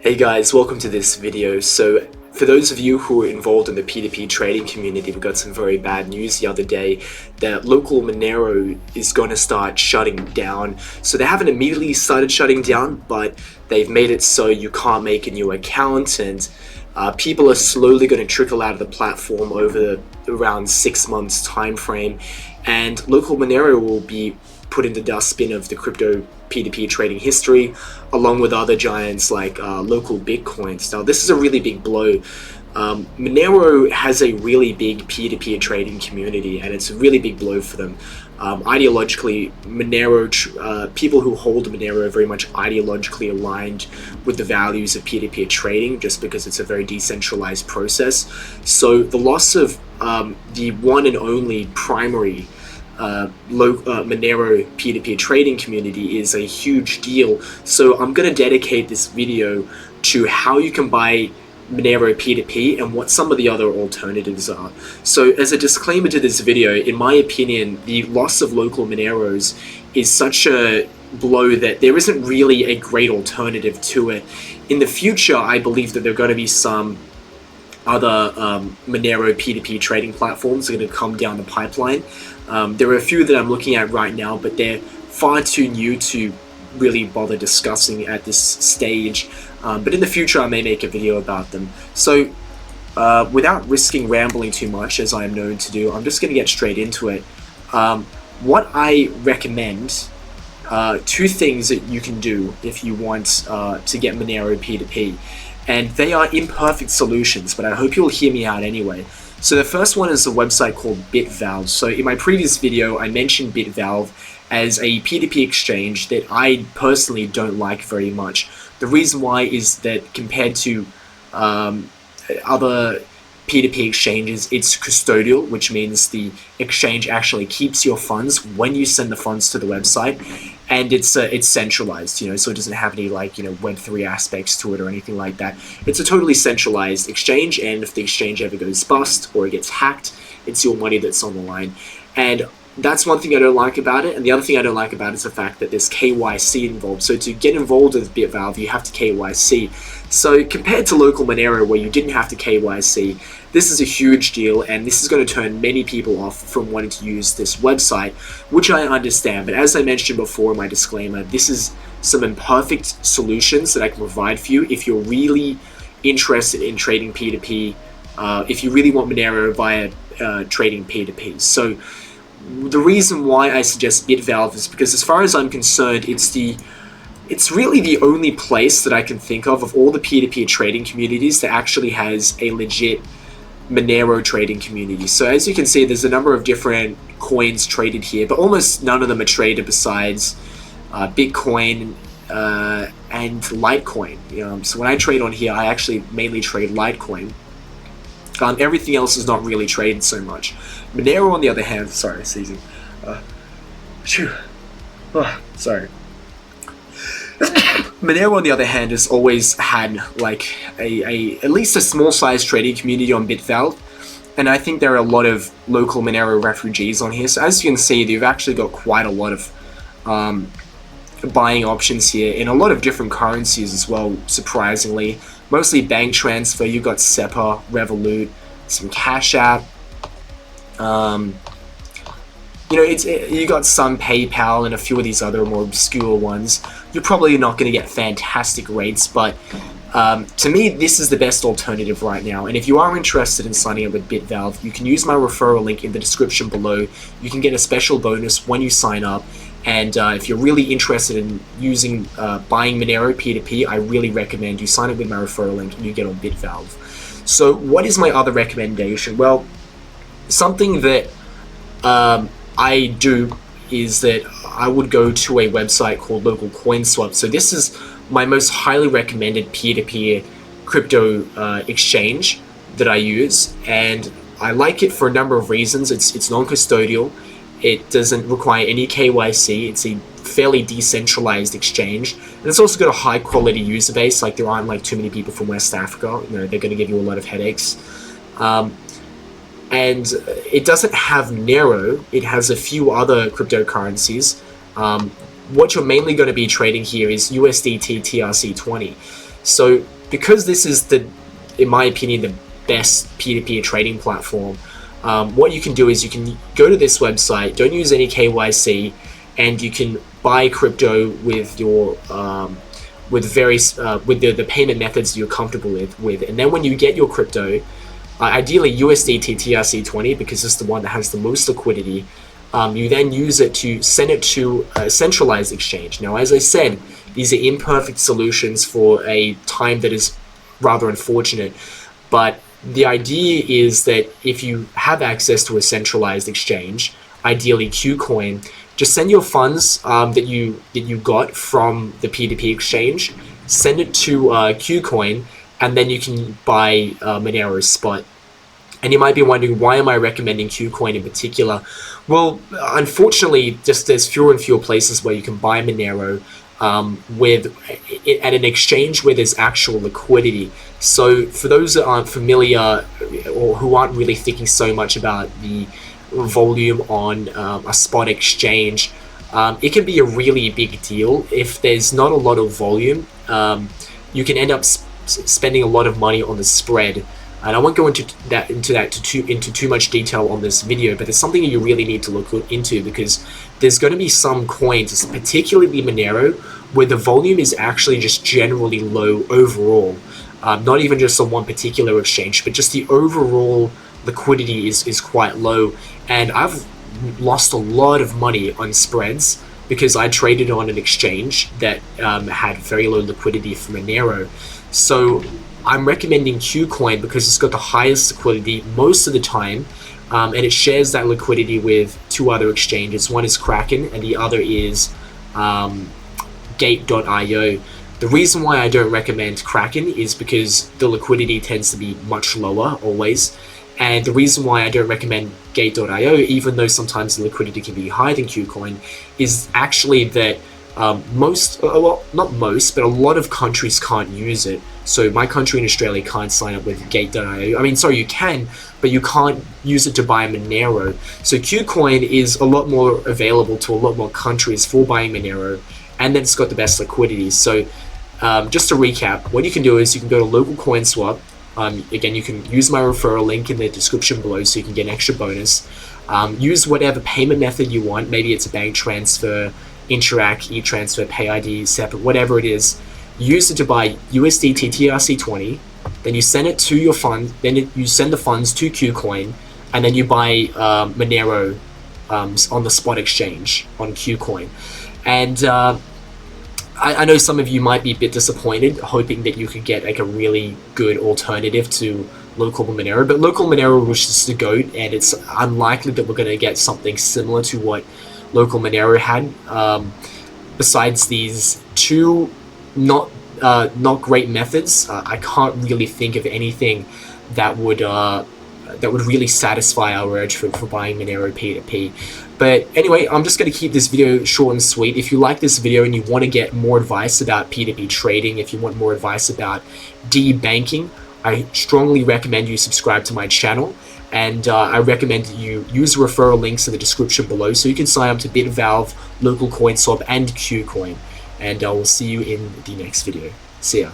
Hey guys, welcome to this video. So for those of you who are involved in the P2P trading community, we got some very bad news the other day that LocalMonero is going to start shutting down. So they haven't immediately started shutting down, but they've made it so you can't make a new account, and people are slowly going to trickle out of the platform over around 6 months time frame, and LocalMonero will be put in the dustbin of the crypto P2P trading history, along with other giants like local Bitcoins. Now, this is a really big blow. Monero has a really big P2P trading community, and it's a really big blow for them. Ideologically, Monero, people who hold Monero are very much ideologically aligned with the values of P2P trading, just because it's a very decentralized process. So the loss of the one and only primary Monero P2P trading community is a huge deal. So I'm going to dedicate this video to how you can buy Monero P2P and what some of the other alternatives are. So as a disclaimer to this video, in my opinion, the loss of LocalMoneros is such a blow that there isn't really a great alternative to it. In the future, I believe that there are going to be some other Monero P2P trading platforms that are going to come down the pipeline. There are a few that I'm looking at right now, but they're far too new to really bother discussing at this stage. But in the future, I may make a video about them. So without risking rambling too much, as I am known to do, I'm just going to get straight into it. What I recommend, two things that you can do if you want to get Monero P2P. And they are imperfect solutions, but I hope you'll hear me out anyway. So the first one is a website called BitValve. So in my previous video, I mentioned BitValve as a P2P exchange that I personally don't like very much. The reason why is that compared to other P2P exchanges, it's custodial, which means the exchange actually keeps your funds when you send the funds to the website, and it's centralized, so it doesn't have any Web3 aspects to it or anything like that. It's a totally centralized exchange, and if the exchange ever goes bust or it gets hacked, it's your money that's on the line. And that's one thing I don't like about it, and the other thing I don't like about it is the fact that there's KYC involved. So to get involved with BitValve, you have to KYC. So compared to LocalMonero, where you didn't have to KYC, this is a huge deal, and this is going to turn many people off from wanting to use this website, which I understand. But as I mentioned before in my disclaimer, this is some imperfect solutions that I can provide for you if you're really interested in trading P2P, if you really want Monero via trading P2P. So the reason why I suggest BitValve is because, as far as I'm concerned, it's really the only place that I can think of all the P2P trading communities that actually has a legit Monero trading community. So as you can see, there's a number of different coins traded here, but almost none of them are traded besides Bitcoin and Litecoin. So when I trade on here, I actually mainly trade Litecoin. Everything else is not really traded so much. Monero, on the other hand, sorry, sneezing. Sorry. Monero, on the other hand, has always had at least a small size trading community on BitValve, and I think there are a lot of local Monero refugees on here. So as you can see, they've actually got quite a lot of buying options here in a lot of different currencies as well, surprisingly. Mostly bank transfer. You've got SEPA, Revolut, some Cash App. You got some PayPal and a few of these other more obscure ones. You're probably not going to get fantastic rates, but to me, this is the best alternative right now. And if you are interested in signing up with BitValve, you can use my referral link in the description below. You can get a special bonus when you sign up. And if you're really interested in buying Monero P2P, I really recommend you sign up with my referral link and you get on BitValve. So what is my other recommendation? Well, something that I do is that I would go to a website called Local CoinSwap. So this is my most highly recommended peer-to-peer crypto exchange that I use, and I like it for a number of reasons. It's non-custodial. It doesn't require any KYC. It's a fairly decentralized exchange, and it's also got a high-quality user base. There aren't too many people from West Africa. They're going to give you a lot of headaches. And it doesn't have Monero. It has a few other cryptocurrencies. what you're mainly going to be trading here is USDT TRC20. So because this is in my opinion, the best P2P trading platform, what you can do is you can go to this website, don't use any KYC, and you can buy crypto with your with the payment methods you're comfortable with. And then when you get your crypto, ideally USDT TRC20, because it's the one that has the most liquidity, you then use it to send it to a centralized exchange. Now, as I said, these are imperfect solutions for a time that is rather unfortunate, but the idea is that if you have access to a centralized exchange, ideally KuCoin, just send your funds that you got from the P2P exchange, send it to KuCoin, and then you can buy Monero spot. And you might be wondering, why am I recommending KuCoin in particular? Well, unfortunately, just there's fewer and fewer places where you can buy Monero at an exchange where there's actual liquidity. So for those that aren't familiar or who aren't really thinking so much about the volume on a spot exchange, it can be a really big deal. If there's not a lot of volume, you can end up spending a lot of money on the spread. And I won't go into too much detail on this video, but it's something you really need to look into, because there's going to be some coins, particularly Monero, where the volume is actually just generally low overall. Not even just on one particular exchange, but just the overall liquidity is quite low. And I've lost a lot of money on spreads because I traded on an exchange that had very low liquidity for Monero. So I'm recommending KuCoin because it's got the highest liquidity most of the time, and it shares that liquidity with two other exchanges. One is Kraken and the other is Gate.io. The reason why I don't recommend Kraken is because the liquidity tends to be much lower always, and the reason why I don't recommend Gate.io, even though sometimes the liquidity can be higher than KuCoin, is actually that not most, but a lot of countries can't use it. So my country in Australia can't sign up with Gate.io. I mean, sorry, you can, but you can't use it to buy Monero. So KuCoin is a lot more available to a lot more countries for buying Monero, and then it's got the best liquidity. So just to recap, what you can do is you can go to local coin swap. Again, you can use my referral link in the description below so you can get an extra bonus. Use whatever payment method you want. Maybe it's a bank transfer, Interac, e-transfer, PayID, SEPA, whatever it is. Use it to buy USDT TRC20, then you send it to your fund, then you send the funds to KuCoin, and then you buy Monero on the spot exchange on KuCoin. And I know some of you might be a bit disappointed, hoping that you could get like a really good alternative to LocalMonero, but LocalMonero was just the GOAT, and it's unlikely that we're going to get something similar to what LocalMonero had. Besides these two not great methods, I can't really think of anything that would really satisfy our urge for buying Monero P2P. But anyway, I'm just going to keep this video short and sweet. If you like this video and you want to get more advice about P2P trading, if you want more advice about de-banking, I strongly recommend you subscribe to my channel. And I recommend you use referral links in the description below so you can sign up to BitValve, Local Coin Swap, and KuCoin. And I will see you in the next video. See ya.